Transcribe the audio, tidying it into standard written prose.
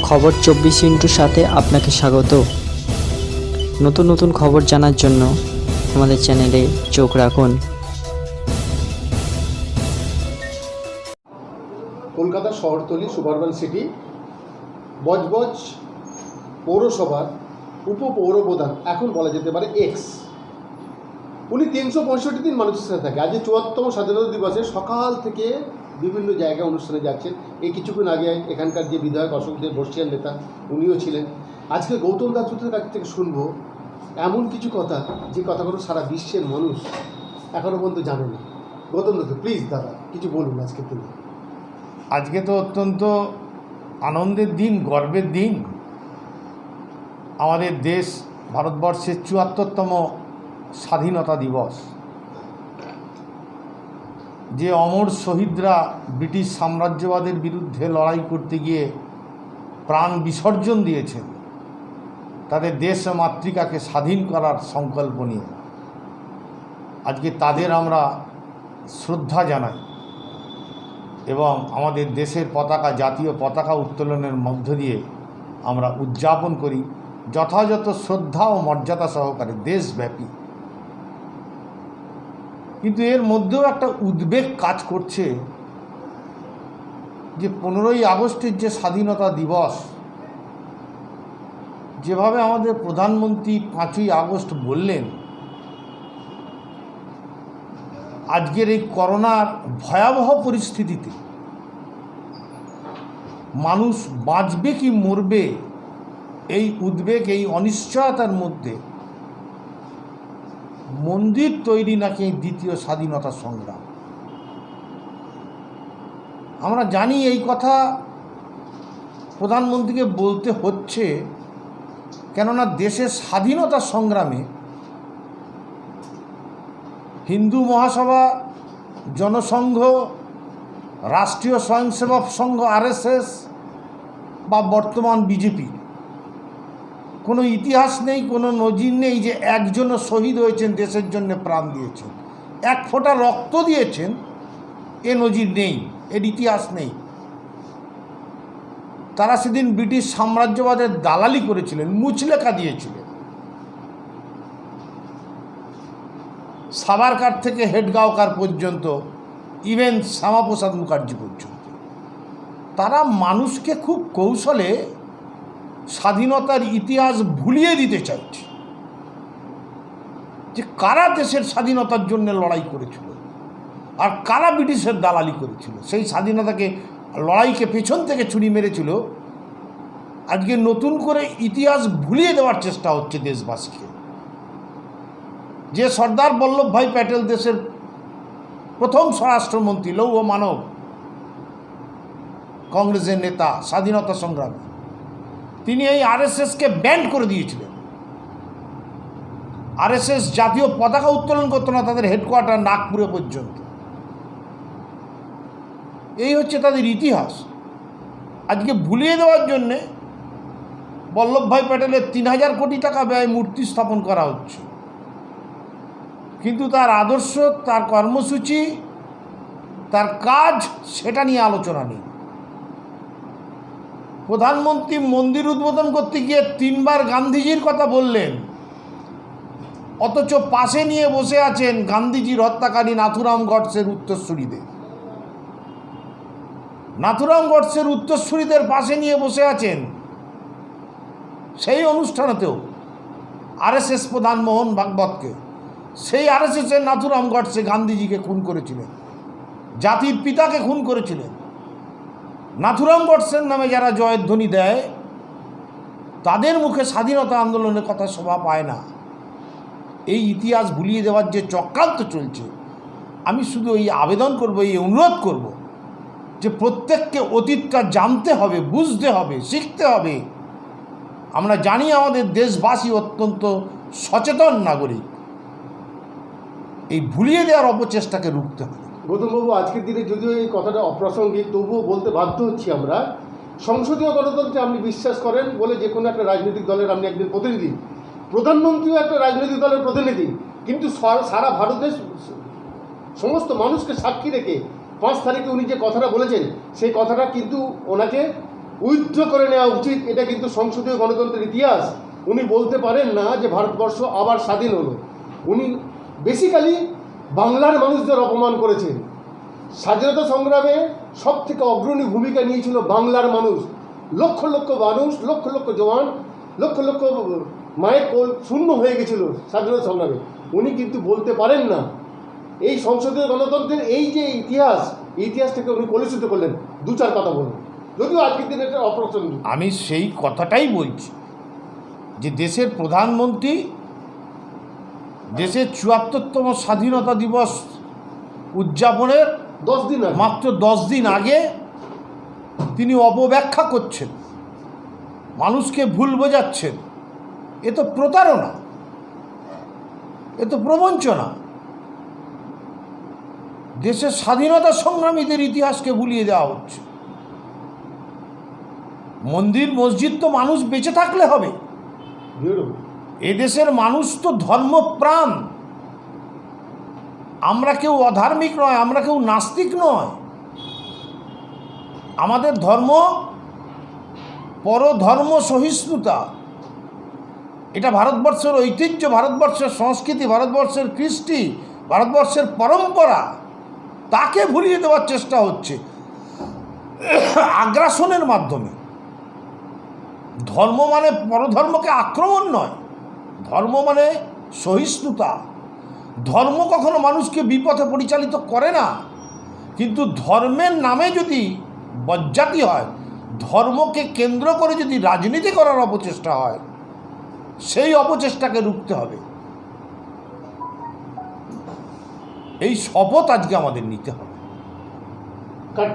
খবর 24 সাথে আপনাকে স্বাগত। নতুন নতুন খবর জানার জন্য আমাদের চ্যানেলে চোখ রাখুন। কলকাতা শহরতলি সুবারবান সিটি বজবজ পৌরসভার উপপৌরপ্রধান, এখন বলা যেতে পারে এক্স, উনি 365 দিন মানুষের সাথে থাকে। আজ 74তম স্বাধীনতা দিবসে সকাল থেকে বিভিন্ন জায়গায় অনুষ্ঠানে যাচ্ছেন। এই কিছুক্ষণ আগে এখানকার যে বিধায়ক অশোক দেব বর্ষিয়ান নেতা, উনিও ছিলেন। আজকে গৌতম দাসগুপ্তের কাছ থেকে শুনবো এমন কিছু কথা, যে কথাগুলো সারা বিশ্বের মানুষ এখনও পর্যন্ত জানে না। গৌতম দাস, প্লিজ দাদা কিছু বলুন আজকে তিনি। আজকে তো অত্যন্ত আনন্দের দিন, গর্বের দিন। আমাদের দেশ ভারতবর্ষের 74তম স্বাধীনতা দিবস। যে অমর শহীদরা ব্রিটিশ সাম্রাজ্যবাদের বিরুদ্ধে লড়াই করতে গিয়ে প্রাণ বিসর্জন দিয়েছেন, তাদের দেশ ও মাতৃকাকে স্বাধীন করার সংকল্প নিয়ে আজকে তাদের আমরা শ্রদ্ধা জানাই এবং আমাদের দেশের পতাকা, জাতীয় পতাকা উত্তোলনের মধ্য দিয়ে আমরা উদযাপন করি যথাযথ শ্রদ্ধা ও মর্যাদা সহকারে দেশব্যাপী। কিন্তু এর মধ্যেও একটা উদ্বেগ কাজ করছে যে 15ই আগস্টের যে স্বাধীনতা দিবস, যেভাবে আমাদের প্রধানমন্ত্রী 5ই আগস্ট বললেন, আজকের এই করোনার ভয়াবহ পরিস্থিতিতে মানুষ বাঁচবে কি মরবে, এই উদ্বেগ, এই অনিশ্চয়তার মধ্যে মন্দির তৈরি নাকি দ্বিতীয় স্বাধীনতা সংগ্রাম। আমরা জানি এই কথা প্রধানমন্ত্রীকে বলতে হচ্ছে, কেননা দেশের স্বাধীনতা সংগ্রামে হিন্দু মহাসভা, জনসংঘ, রাষ্ট্রীয় স্বয়ংসেবক সংঘ RSS বা বর্তমান বিজেপি কোনো ইতিহাস নেই, কোনো নজির নেই যে একজনও শহীদ হয়েছেন, দেশের জন্য প্রাণ দিয়েছেন, এক ফোঁটা রক্ত দিয়েছেন, এ নজির নেই, এর ইতিহাস নেই। তারা সেদিন ব্রিটিশ সাম্রাজ্যবাদের দালালি করেছিলেন, মুচলেখা দিয়েছিলেন। সাভারকার থেকে হেডগাঁওকার পর্যন্ত, ইভেন শ্যামাপ্রসাদ মুখার্জি পর্যন্ত, তারা মানুষকে খুব কৌশলে স্বাধীনতার ইতিহাস ভুলিয়ে দিতে চাইছে, যে কারা দেশের স্বাধীনতার জন্য লড়াই করেছিল আর কারা ব্রিটিশের দালালি করেছিল, সেই স্বাধীনতাকে, লড়াইকে পেছন থেকে ছুরি মেরেছিল। আজকে নতুন করে ইতিহাস ভুলিয়ে দেওয়ার চেষ্টা হচ্ছে দেশবাসীকে। যে সর্দার বল্লভভাই প্যাটেল, দেশের প্রথম স্বরাষ্ট্রমন্ত্রী, লৌহ মানব, কংগ্রেসের নেতা, স্বাধীনতা সংগ্রামী, তিনি এই RSSকে ব্যান্ড করে দিয়েছিলেন। RSS জাতীয় পতাকা উত্তোলন করতো না তাদের হেডকোয়ার্টার নাগপুরে পর্যন্ত। এই হচ্ছে তাদের ইতিহাস। আজকে ভুলিয়ে দেওয়ার জন্যে বল্লভভাই প্যাটেলের 3000 কোটি টাকা ব্যয় মূর্তি স্থাপন করা হচ্ছে, কিন্তু তার আদর্শ, তার কর্মসূচি, তার কাজ, সেটা নিয়ে আলোচনা নেই। প্রধানমন্ত্রী মন্দির উদ্বোধন করতে গিয়ে 3 বার গান্ধীজির কথা বললেন, অথচ পাশে নিয়ে বসে আছেন গান্ধীজির হত্যাকারী নাথুরাম গডসের উত্তরসূরিদের। নাথুরাম গডসের উত্তরসূরিদের পাশে নিয়ে বসে আছেন। সেই অনুষ্ঠানেতেও RSS প্রধান মোহন ভাগবতকে, সেই RSSের নাথুরাম গডসে গান্ধীজিকে খুন করেছিলেন, জাতির পিতাকে খুন করেছিলেন। নাথুরাম গডসের নামে যারা জয়ধ্বনি দেয়, তাদের মুখে স্বাধীনতা আন্দোলনের কথা শোভা পায় না। এই ইতিহাস ভুলিয়ে দেওয়ার যে চক্রান্ত চলছে, আমি শুধু এই আবেদন করব, এই অনুরোধ করব যে প্রত্যেককে অতীতটা জানতে হবে, বুঝতে হবে, শিখতে হবে। আমরা জানি আমাদের দেশবাসী অত্যন্ত সচেতন নাগরিক, এই ভুলিয়ে দেওয়ার অপচেষ্টাকে রুখতে হবে। গৌতমবাবু, আজকের দিনে যদিও এই কথাটা অপ্রাসঙ্গিক, তবুও বলতে বাধ্য হচ্ছি আমরা। সংসদীয় গণতন্ত্রে আপনি বিশ্বাস করেন বলে যে কোনো একটা রাজনৈতিক দলের আপনি একজন প্রতিনিধি, প্রধানমন্ত্রীও একটা রাজনৈতিক দলের প্রতিনিধি, কিন্তু সারা ভারতের সমস্ত মানুষকে সাক্ষী রেখে 5 তারিখে উনি যে কথাটা বলেছেন, সেই কথাটা কিন্তু ওনাকে উইথড্র করে নেওয়া উচিত। এটা কিন্তু সংসদীয় গণতন্ত্রের ইতিহাস। উনি বলতে পারেন না যে ভারতবর্ষ আবার স্বাধীন হলো। উনি বেসিক্যালি বাংলার মানুষদের অপমান করেছেন। স্বাধীনতা সংগ্রামে সব থেকে অগ্রণী ভূমিকা নিয়েছিল বাংলার মানুষ। লক্ষ লক্ষ মানুষ, লক্ষ লক্ষ জওয়ান, লক্ষ লক্ষ মায়ের কোল শূন্য হয়ে গেছিল স্বাধীনতা সংগ্রামে। উনি কিন্তু বলতে পারেন না। এই সংসদীয় গণতন্ত্রের এই যে ইতিহাস, এই ইতিহাস থেকে উনি কলুষিত করলেন। দু চার কথা বলুন, যদিও আজকের দিনে এটা অপ্রাসঙ্গিক। আমি সেই কথাটাই বলছি যে দেশের প্রধানমন্ত্রী দেশের ৭৪তম স্বাধীনতা দিবস উদযাপনের 10 দিন আগে মাত্র 10 দিন আগে তিনি অপব্যাখ্যা করছেন, মানুষকে ভুল বোঝাচ্ছেন। এ তো প্রতারণা, এ তো প্রবঞ্চনা। দেশের স্বাধীনতা সংগ্রামীদের ইতিহাসকে ভুলিয়ে দেওয়া হচ্ছে। মন্দির মসজিদ তো মানুষ বেঁচে থাকলে হবে। এদেশের মানুষ তো ধর্মপ্রাণ। আমরা কেউ অধার্মিক নয়, আমরা কেউ নাস্তিক নয়। আমাদের ধর্ম পরধর্ম সহিষ্ণুতা। এটা ভারতবর্ষের ঐতিহ্য, ভারতবর্ষের সংস্কৃতি, ভারতবর্ষের কৃষ্টি, ভারতবর্ষের পরম্পরা। তাকে ভুলিয়ে দেওয়ার চেষ্টা হচ্ছে আগ্রাসনের মাধ্যমে। ধর্ম মানে পরধর্মকে আক্রমণ নয়, ধর্ম মানে সহিষ্ণুতা। ধর্ম কখনো মানুষকে বিপথে পরিচালিত করে না, কিন্তু ধর্মের নামে যদি বজ্জাতি হয়, ধর্মকে কেন্দ্র করে যদি রাজনীতি করার অপচেষ্টা হয়, সেই অপচেষ্টাকে রুখতে হবে। এই শপথ আজকে আমাদের নিতে হবে। কাট।